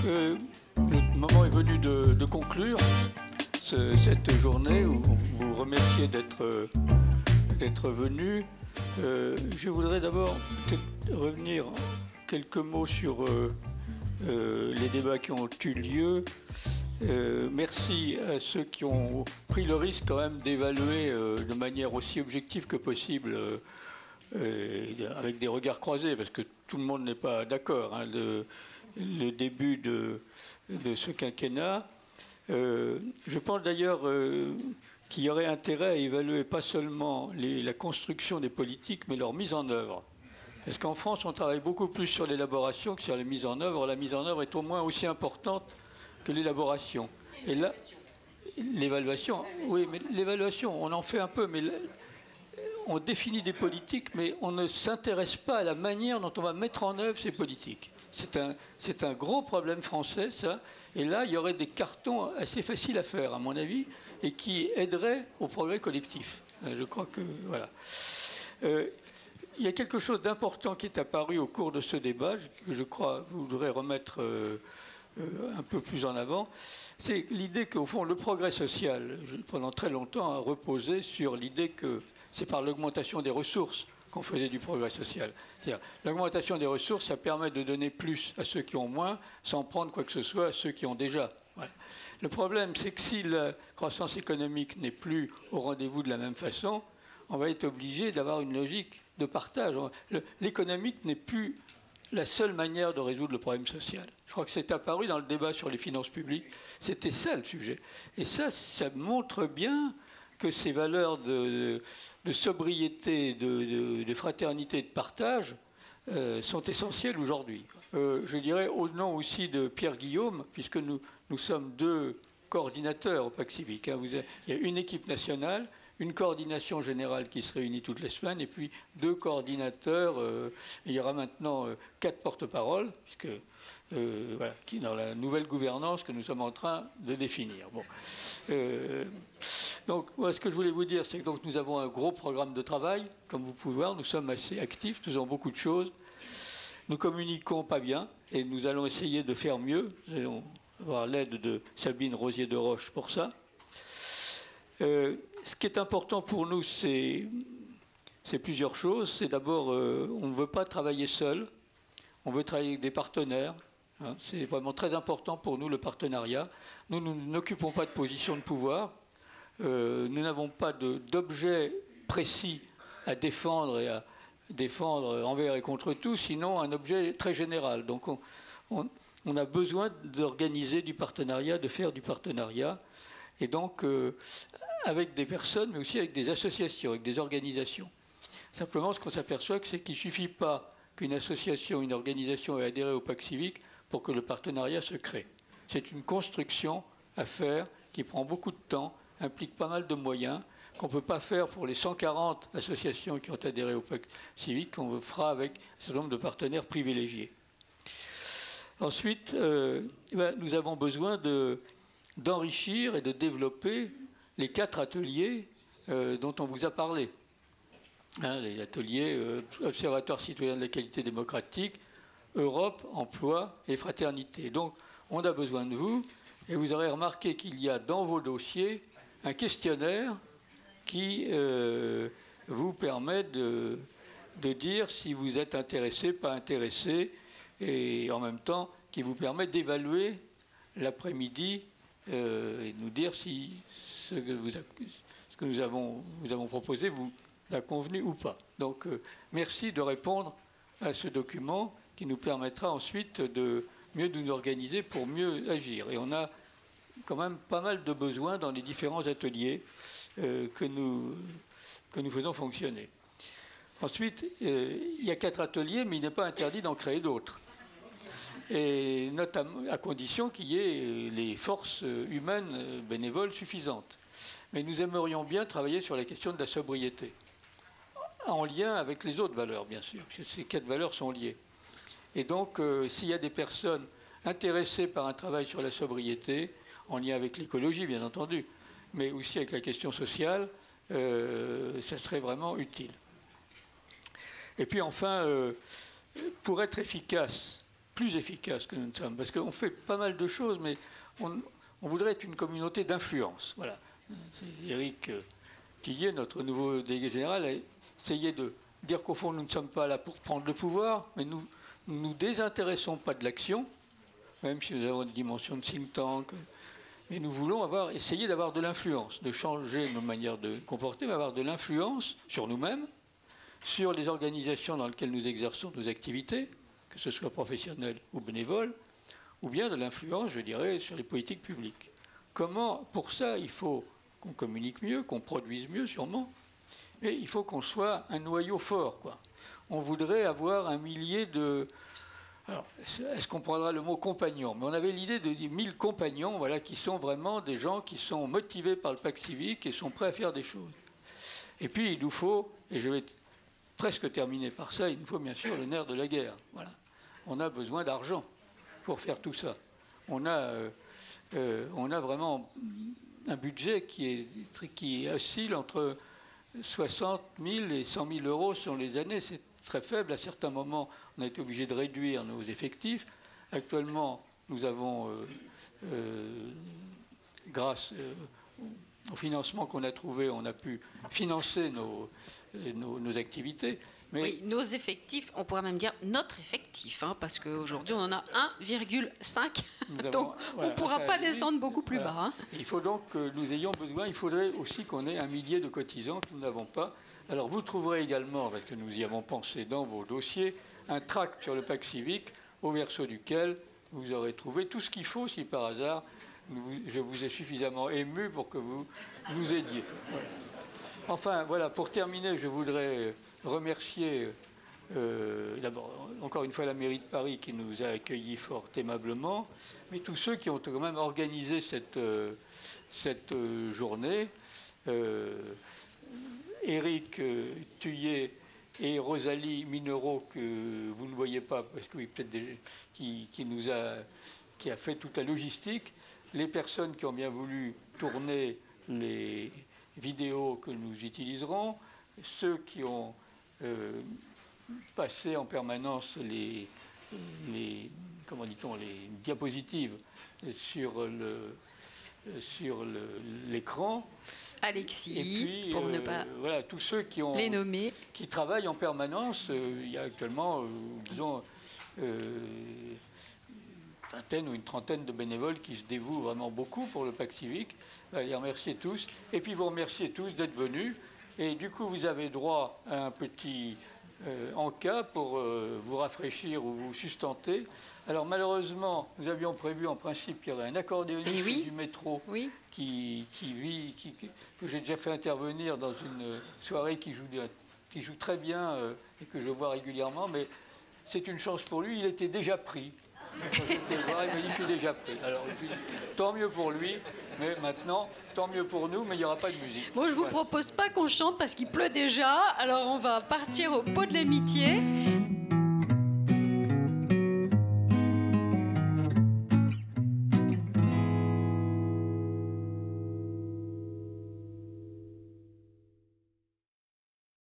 Le moment est venu de conclure cette journée où vous remerciez d'être venu. Je voudrais d'abord peut-être revenir quelques mots sur les débats qui ont eu lieu. Merci à ceux qui ont pris le risque quand même d'évaluer de manière aussi objective que possible, avec des regards croisés, parce que tout le monde n'est pas d'accord, hein, le début de ce quinquennat. Je pense d'ailleurs qu'il y aurait intérêt à évaluer pas seulement la construction des politiques, mais leur mise en œuvre. Parce qu'en France, on travaille beaucoup plus sur l'élaboration que sur la mise en œuvre. La mise en œuvre est au moins aussi importante que l'élaboration. Et là, l'évaluation, oui, mais l'évaluation, on en fait un peu, mais on définit des politiques, mais on ne s'intéresse pas à la manière dont on va mettre en œuvre ces politiques. C'est un gros problème français, ça. Et là, il y aurait des cartons assez faciles à faire, à mon avis, et qui aideraient au progrès collectif. Je crois que, voilà. Il y a quelque chose d'important qui est apparu au cours de ce débat, que je crois vous voudrez remettre un peu plus en avant. C'est l'idée qu'au fond, le progrès social, pendant très longtemps, a reposé sur l'idée que c'est par l'augmentation des ressources qu'on faisait du progrès social. C'est-à-dire, l'augmentation des ressources, ça permet de donner plus à ceux qui ont moins, sans prendre quoi que ce soit à ceux qui ont déjà. Voilà. Le problème, c'est que si la croissance économique n'est plus au rendez-vous de la même façon, on va être obligé d'avoir une logique de partage. L'économique n'est plus la seule manière de résoudre le problème social. Je crois que c'est apparu dans le débat sur les finances publiques. C'était ça le sujet. Et ça montre bien que ces valeurs de sobriété, de fraternité et de partage sont essentielles aujourd'hui. Je dirais au nom aussi de Pierre Guillaume, puisque nous sommes deux coordinateurs au Pacte civique. Hein. Il y a une équipe nationale, une coordination générale qui se réunit toutes les semaines, et puis deux coordinateurs. Il y aura maintenant 4 porte-paroles, puisque voilà, qui dans la nouvelle gouvernance que nous sommes en train de définir. Bon. Donc, moi, ce que je voulais vous dire, c'est que donc, nous avons un gros programme de travail. Comme vous pouvez voir, nous sommes assez actifs, nous avons beaucoup de choses. Nous communiquons pas bien, et nous allons essayer de faire mieux. Nous allons avoir l'aide de Sabine Rosier de Roche pour ça. Ce qui est important pour nous, c'est plusieurs choses. C'est d'abord, on ne veut pas travailler seul, on veut travailler avec des partenaires. Hein. C'est vraiment très important pour nous, le partenariat. Nous n'occupons pas de position de pouvoir. Nous n'avons pas d'objet précis à défendre et à défendre envers et contre tout, sinon un objet très général. Donc on a besoin d'organiser du partenariat, de faire du partenariat. Et donc, avec des personnes, mais aussi avec des associations, avec des organisations. Simplement, ce qu'on s'aperçoit, c'est qu'il ne suffit pas qu'une association, une organisation ait adhéré au Pacte civique pour que le partenariat se crée. C'est une construction à faire qui prend beaucoup de temps, implique pas mal de moyens, qu'on ne peut pas faire pour les 140 associations qui ont adhéré au Pacte civique, qu'on fera avec un certain nombre de partenaires privilégiés. Ensuite, nous avons besoin d'enrichir et de développer les 4 ateliers dont on vous a parlé. Hein, les ateliers Observatoire citoyen de la qualité démocratique, Europe, emploi et fraternité. Donc, on a besoin de vous, et vous aurez remarqué qu'il y a dans vos dossiers un questionnaire qui vous permet de dire si vous êtes intéressé, pas intéressé, et en même temps qui vous permet d'évaluer l'après-midi et de nous dire si ce que nous avons proposé vous a convenu ou pas. Donc, merci de répondre à ce document qui nous permettra ensuite de mieux nous organiser pour mieux agir. Et on a quand même pas mal de besoins dans les différents ateliers que nous faisons fonctionner. Ensuite, il y a 4 ateliers, mais il n'est pas interdit d'en créer d'autres. Et notamment à condition qu'il y ait les forces humaines bénévoles suffisantes. Mais nous aimerions bien travailler sur la question de la sobriété, en lien avec les autres valeurs, bien sûr, parce que ces 4 valeurs sont liées. Et donc, s'il y a des personnes intéressées par un travail sur la sobriété, en lien avec l'écologie, bien entendu, mais aussi avec la question sociale, ça serait vraiment utile. Et puis enfin, pour être efficace plus efficaces que nous ne sommes. Parce qu'on fait pas mal de choses, mais on voudrait être une communauté d'influence. Voilà. C'est Éric Tillier, notre nouveau délégué général, a essayé de dire qu'au fond, nous ne sommes pas là pour prendre le pouvoir, mais nous ne nous désintéressons pas de l'action, même si nous avons des dimensions de think tank. Mais nous voulons essayer d'avoir de l'influence, de changer nos manières de comporter, mais avoir de l'influence sur nous-mêmes, sur les organisations dans lesquelles nous exerçons nos activités, que ce soit professionnelles ou bénévoles, ou bien de l'influence, je dirais, sur les politiques publiques. Comment, pour ça, il faut qu'on communique mieux, qu'on produise mieux sûrement, mais il faut qu'on soit un noyau fort, quoi. On voudrait avoir 1 millier de... Alors, est-ce qu'on prendra le mot compagnon? Mais on avait l'idée de 1000 compagnons, voilà, qui sont vraiment des gens qui sont motivés par le pacte civique et sont prêts à faire des choses. Et puis, il nous faut, et je vais presque terminer par ça, il nous faut bien sûr le nerf de la guerre. Voilà. On a besoin d'argent pour faire tout ça. On a vraiment un budget qui oscille entre 60 000 et 100 000 euros sur les années. C'est très faible. À certains moments, on a été obligé de réduire nos effectifs. Actuellement, nous avons, grâce au financement qu'on a trouvé, on a pu financer nos activités. Mais oui, nos effectifs, on pourrait même dire notre effectif, hein, parce qu'aujourd'hui, on en a 1,5. Donc, voilà, on ne pourra pas descendre beaucoup plus bas. Hein. Il faut donc que nous ayons besoin, il faudrait aussi qu'on ait 1 millier de cotisants que nous n'avons pas. Alors, vous trouverez également, parce que nous y avons pensé dans vos dossiers, un tract sur le pacte civique, au verso duquel vous aurez trouvé tout ce qu'il faut, si par hasard, je vous ai suffisamment ému pour que vous nous aidiez. Voilà. Enfin, voilà, pour terminer, je voudrais remercier d'abord, encore une fois, la mairie de Paris qui nous a accueillis fort aimablement, mais tous ceux qui ont quand même organisé cette journée. Éric Tillier et Rosalie Minereau, que vous ne voyez pas, parce que oui, peut-être qui a fait toute la logistique, les personnes qui ont bien voulu tourner les vidéos que nous utiliserons, ceux qui ont passé en permanence les diapositives sur l'écran. Alexis, et puis, pour ne pas voilà, tous ceux qui travaillent en permanence. Il y a actuellement, disons, une vingtaine ou une trentaine de bénévoles qui se dévouent vraiment beaucoup pour le pacte civique. Les remercier tous. Et puis vous remercier tous d'être venus. Et du coup, vous avez droit à un petit encas pour vous rafraîchir ou vous sustenter. Alors malheureusement, nous avions prévu en principe qu'il y aurait un accordéoniste du métro que j'ai déjà fait intervenir dans une soirée qui joue très bien et que je vois régulièrement, mais c'est une chance pour lui, il était déjà pris. Quand j'étais le voir, il m'a dit je suis déjà pris. Alors tant mieux pour lui, mais maintenant tant mieux pour nous, mais il n'y aura pas de musique. Bon, je vous propose pas qu'on chante parce qu'il pleut déjà, alors on va partir au pot de l'amitié.